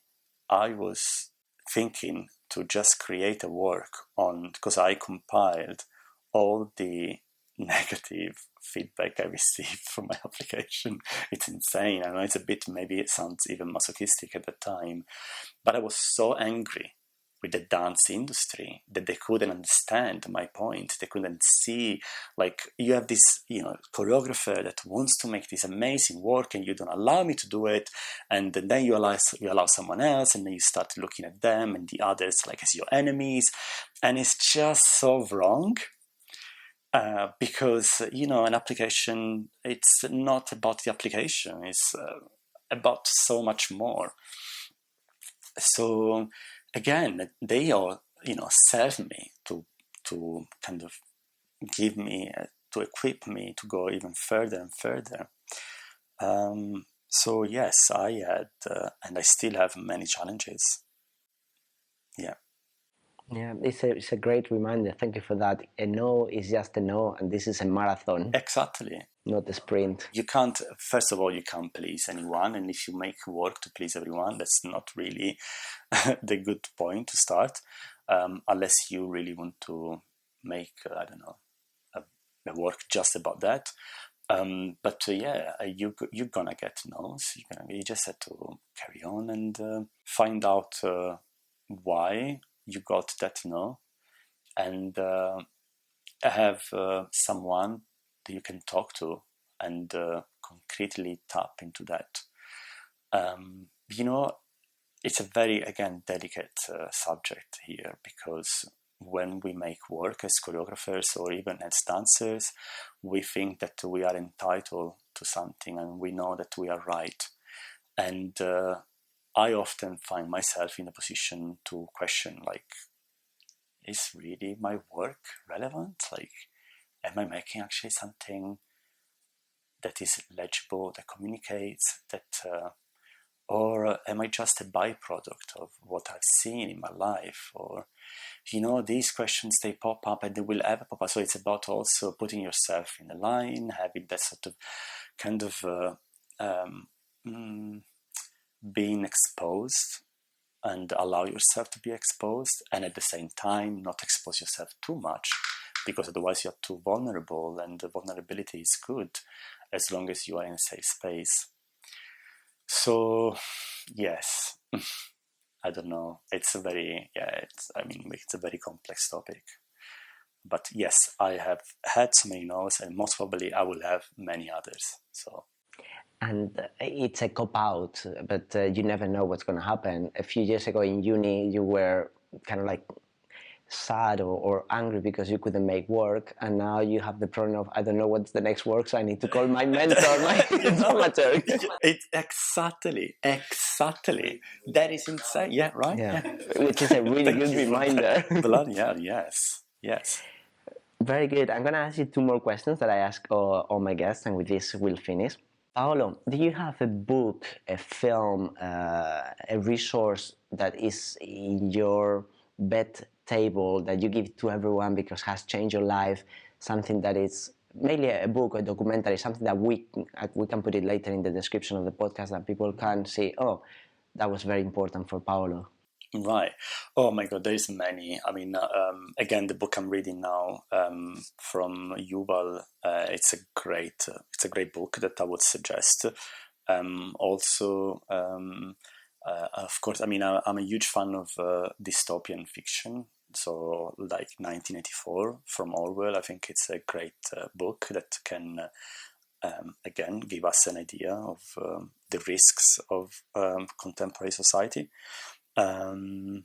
I was thinking to just create a work on, because I compiled all the negative feedback I received from my application. It's insane. I know it's a bit, maybe it sounds even masochistic at the time, but I was so angry with the dance industry that they couldn't understand my point. They couldn't see, like, you have this, choreographer that wants to make this amazing work and you don't allow me to do it. And then you allow someone else, and then you start looking at them and the others like as your enemies. And it's just so wrong. Because, an application, it's not about the application, it's about so much more. So again, they all, serve me to kind of give me, to equip me to go even further and further. So yes, I had, and I still have many challenges. Yeah. Yeah, it's a great reminder. Thank you for that. A no is just a no, and this is a marathon, Exactly. not a sprint. You can't, first of all, you can't please anyone. And if you make work to please everyone, that's not really the good point to start, unless you really want to make, I don't know, a work just about that. But yeah, you're gonna get no's. You just have to carry on and find out why you got that no, and have someone that you can talk to and concretely tap into that. It's a very, again, delicate subject here, because when we make work as choreographers or even as dancers, we think that we are entitled to something and we know that we are right. And I often find myself in a position to question, like, is really my work relevant? Like, am I making actually something that is legible, that communicates, that, or am I just a byproduct of what I've seen in my life? Or, these questions, they pop up and they will ever pop up. So it's about also putting yourself in a line, having that sort of kind of being exposed, and allow yourself to be exposed, and at the same time not expose yourself too much, because otherwise you're too vulnerable, and the vulnerability is good as long as you are in a safe space. So yes, I don't know, it's a very complex topic, but yes, I have had so many no's, and most probably I will have many others. So, and it's a cop-out, but you never know what's going to happen. A few years ago in uni, you were kind of like sad or angry because you couldn't make work, and now you have the problem of, I don't know what's the next work, so I need to call my mentor, my dramaturg. Exactly. That is insane. Yeah, right? Yeah. Which is a really good reminder. Bloody hell, yes. Very good. I'm going to ask you two more questions that I ask all my guests, and with this we'll finish. Paolo, do you have a book, a film, a resource that is in your bed table that you give to everyone because has changed your life? Something that is mainly a book, a documentary, something that we can put it later in the description of the podcast, that people can see, oh, that was very important for Paolo. Right. Oh my God, there's many. I mean, again, the book I'm reading now from Yuval, it's a great book that I would suggest. Also, of course, I mean, I'm a huge fan of dystopian fiction. So, like 1984 from Orwell, I think it's a great book that can, again, give us an idea of the risks of contemporary society. In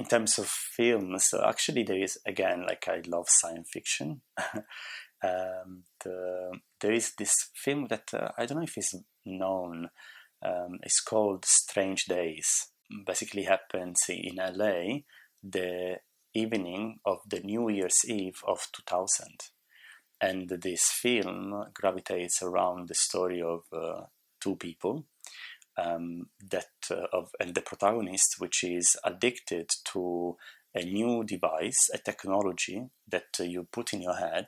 terms of films, actually, there is, again, like, I love science fiction. There is this film that I don't know if it's known. It's called Strange Days. Basically happens in LA the evening of the New Year's Eve of 2000. And this film gravitates around the story of two people, and the protagonist, which is addicted to a new device, a technology that you put in your head.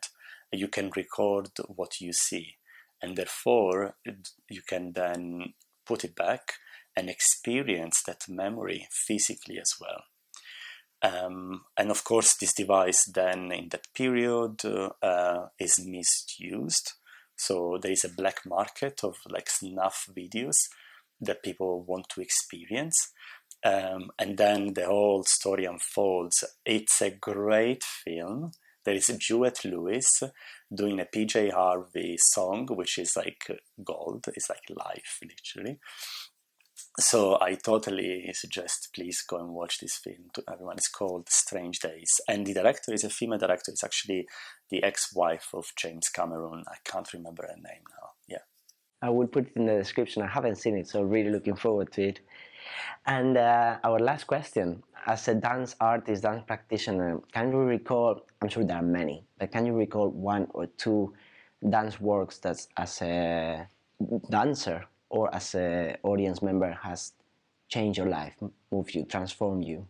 You can record what you see, and therefore you can then put it back and experience that memory physically as well. And of course, this device then in that period is misused. So there is a black market of like snuff videos that people want to experience. And then the whole story unfolds. It's a great film. There is Juliette Lewis doing a PJ Harvey song, which is like gold. It's like life, literally. So I totally suggest, please go and watch this film to everyone. It's called Strange Days. And the director is a female director. It's actually the ex-wife of James Cameron. I can't remember her name now. Yeah. I will put it in the description. I haven't seen it, so really looking forward to it. And our last question, as a dance artist, dance practitioner, can you recall, I'm sure there are many, but can you recall one or two dance works that as a dancer or as an audience member has changed your life, moved you, transformed you?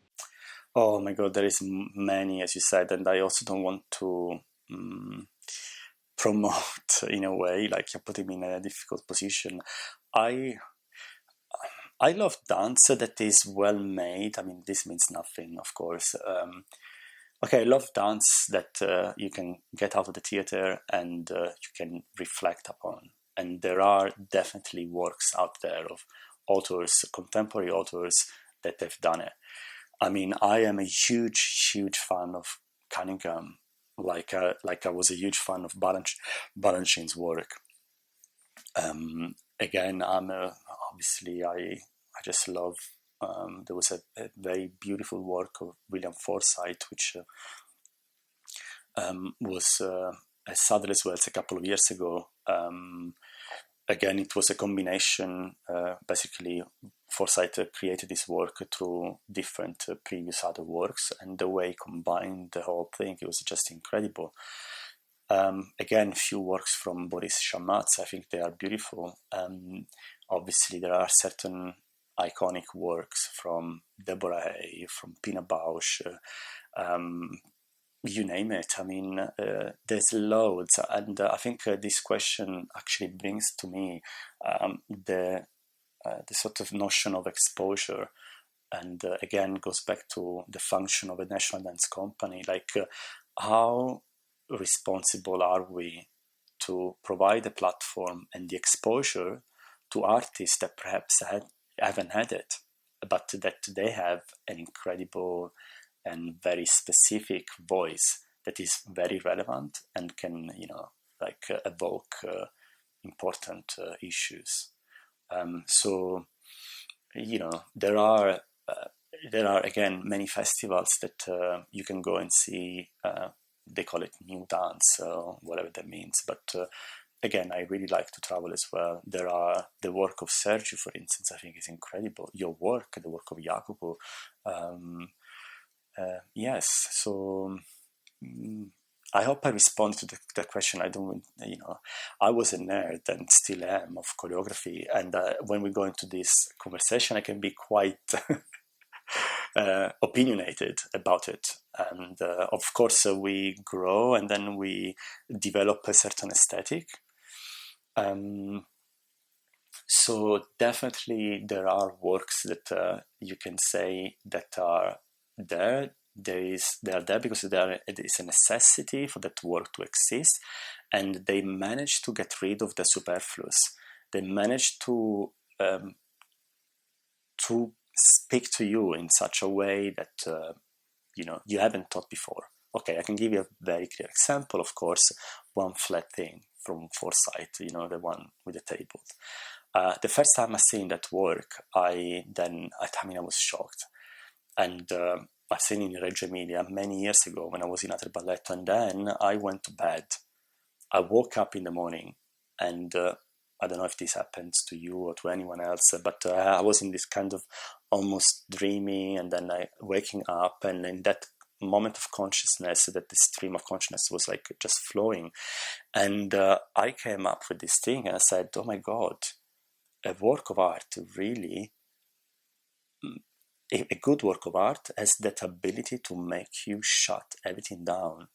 Oh my God, there is many, as you said, and I also don't want to promote in a way, like you're putting me in a difficult position. I love dance that is well made. I mean, this means nothing, of course. I love dance that you can get out of the theater and you can reflect upon. And there are definitely works out there of authors, contemporary authors, that have done it. I mean, I am a huge fan of Cunningham, like I was a huge fan of Balanchine's work. Again, obviously I just love. There was a very beautiful work of William Forsythe, which was at Southern Wells a couple of years ago. Again, it was a combination. Basically, Forsythe created this work through different previous other works, and the way he combined the whole thing, it was just incredible. Again, few works from Boris Shamatz. I think they are beautiful. Obviously, there are certain iconic works from Deborah Hay, from Pina Bausch, you name it. I mean, there's loads. And I think this question actually brings to me the sort of notion of exposure. And again, goes back to the function of a national dance company. Like, how responsible are we to provide a platform and the exposure to artists that perhaps haven't had it, but that they have an incredible and very specific voice that is very relevant and can, evoke important issues. So, there are again many festivals that you can go and see. They call it new dance, or whatever that means. But again, I really like to travel as well. There are the work of Sergio, for instance. I think is incredible. Your work, the work of Jacopo. Yes. So I hope I respond to the question. I don't, I was a nerd and still am of choreography. And when we go into this conversation, I can be quite opinionated about it. And of course, we grow and then we develop a certain aesthetic. So definitely there are works that you can say that are there. They are there because it is a necessity for that work to exist, and they manage to get rid of the superfluous. They manage to speak to you in such a way that you haven't thought before. Okay, I can give you a very clear example. Of course, One Flat Thing from Forsythe, the one with the tables. The first time I seen that work, I was shocked, and I've seen it in Reggio Emilia many years ago when I was in Atre Balletto, and then I went to bed. I woke up in the morning, and I don't know if this happens to you or to anyone else, but I was in this kind of almost dreamy, and then waking up, and in that moment of consciousness, that the stream of consciousness was like just flowing, and I came up with this thing, and I said, "Oh my God, a work of art really." A good work of art has that ability to make you shut everything down,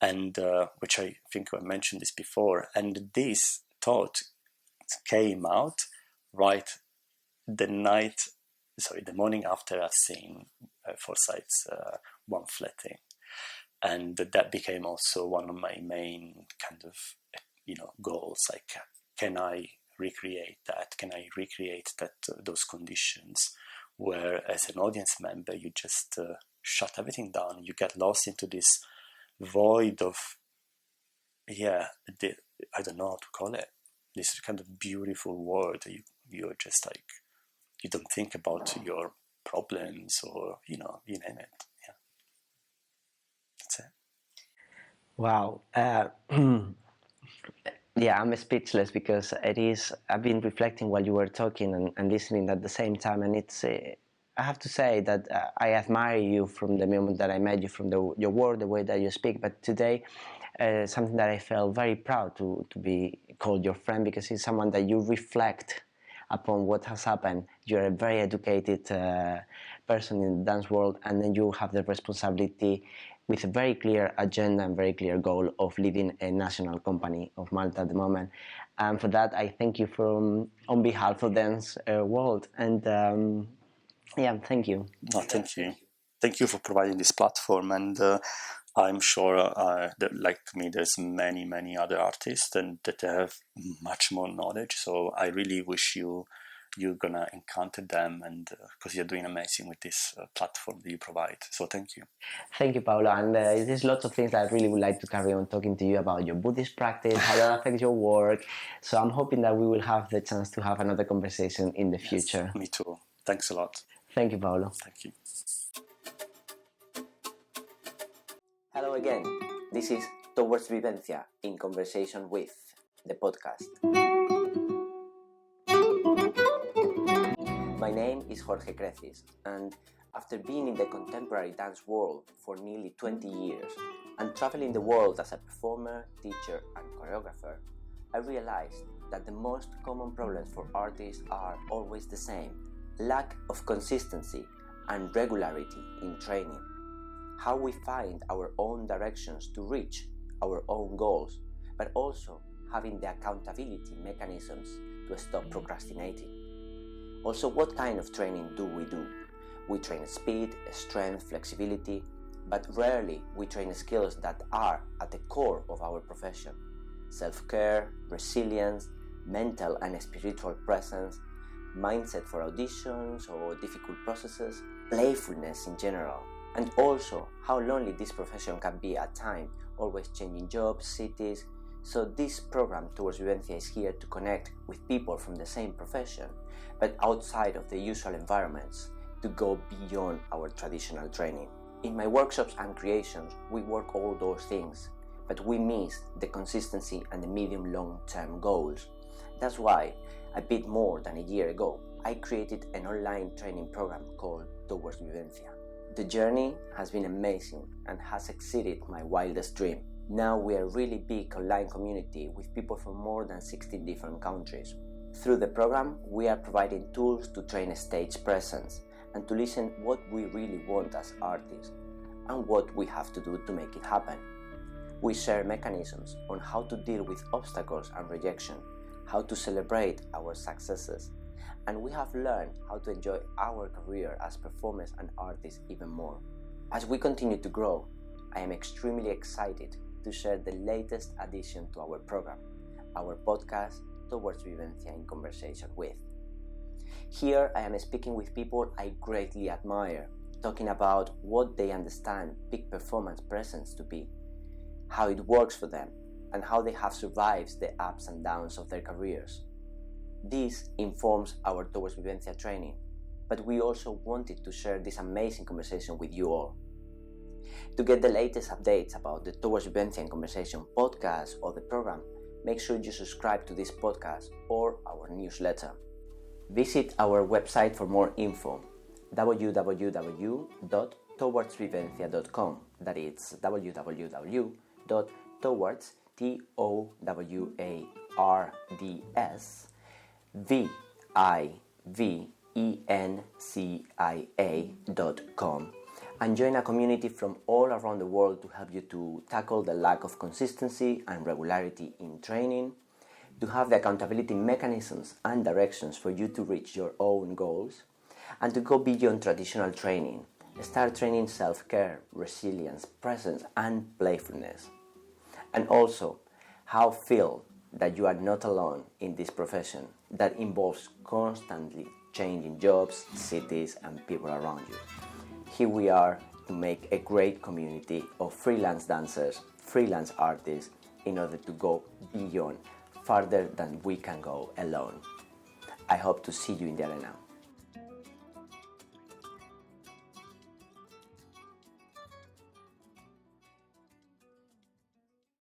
and which I think I mentioned this before. And this thought came out right the morning after I've seen Forsythe's One Flat Thing, and that became also one of my main kind of goals. Like, can I recreate that? Can I recreate those conditions where, as an audience member, you just shut everything down, you get lost into this void of, I don't know how to call it, this kind of beautiful world. You're just like, you don't think about your problems or, you name it. Yeah. That's it. Wow. Yeah, I'm speechless because I've been reflecting while you were talking and listening at the same time, and I have to say that I admire you from the moment that I met you, from your word, the way that you speak, but today something that I felt very proud to be called your friend, because it's someone that you reflect upon what has happened. You're a very educated person in the dance world, and then you have the responsibility with a very clear agenda and very clear goal of leading a national company of Malta at the moment. And for that, I thank you on behalf of dance world. And thank you. No, thank you. Thank you for providing this platform. And I'm sure that, like me, there's many, many other artists and that have much more knowledge. So I really wish you you're gonna encounter them, and because you're doing amazing with this platform that you provide. So thank you. Thank you, Paolo. And there's lots of things that I really would like to carry on talking to you about your Buddhist practice, how that affects your work. So I'm hoping that we will have the chance to have another conversation in the future. Me too. Thanks a lot. Thank you, Paolo. Thank you. Hello again. This is Towards Vivencia in Conversation with, the podcast. My name is Jorge Crecis, and after being in the contemporary dance world for nearly 20 years and traveling the world as a performer, teacher, and choreographer, I realized that the most common problems for artists are always the same: lack of consistency and regularity in training. How we find our own directions to reach our own goals, but also having the accountability mechanisms to stop procrastinating. Also, what kind of training do? We train speed, strength, flexibility, but rarely we train skills that are at the core of our profession: self-care, resilience, mental and spiritual presence, mindset for auditions or difficult processes, playfulness in general. And also how lonely this profession can be at times, always changing jobs, cities. So this program Towards Vivencia is here to connect with people from the same profession, but outside of the usual environments, to go beyond our traditional training. In my workshops and creations, we work all those things, but we miss the consistency and the medium-long-term goals. That's why, a bit more than a year ago, I created an online training program called Towards Vivencia. The journey has been amazing and has exceeded my wildest dream. Now we are a really big online community with people from more than 16 different countries. Through the program, we are providing tools to train stage presence and to listen what we really want as artists and what we have to do to make it happen. We share mechanisms on how to deal with obstacles and rejection, how to celebrate our successes, and we have learned how to enjoy our career as performers and artists even more. As we continue to grow, I am extremely excited to share the latest addition to our program, our podcast Towards Vivencia in Conversation with. Here I am speaking with people I greatly admire, talking about what they understand peak performance presence to be, how it works for them, and how they have survived the ups and downs of their careers. This informs our Towards Vivencia training, but we also wanted to share this amazing conversation with you all. To get the latest updates about the Towards Vivencia in Conversation podcast or the program, make sure you subscribe to this podcast or our newsletter. Visit our website for more info, www.towardsvivencia.com. That is www.towards, towards.vivencia.com, and join a community from all around the world to help you to tackle the lack of consistency and regularity in training, to have the accountability mechanisms and directions for you to reach your own goals, and to go beyond traditional training, start training self-care, resilience, presence, and playfulness. And also, how feel that you are not alone in this profession that involves constantly changing jobs, cities, and people around you. Here we are to make a great community of freelance dancers, freelance artists, in order to go beyond, farther than we can go alone. I hope to see you in the arena.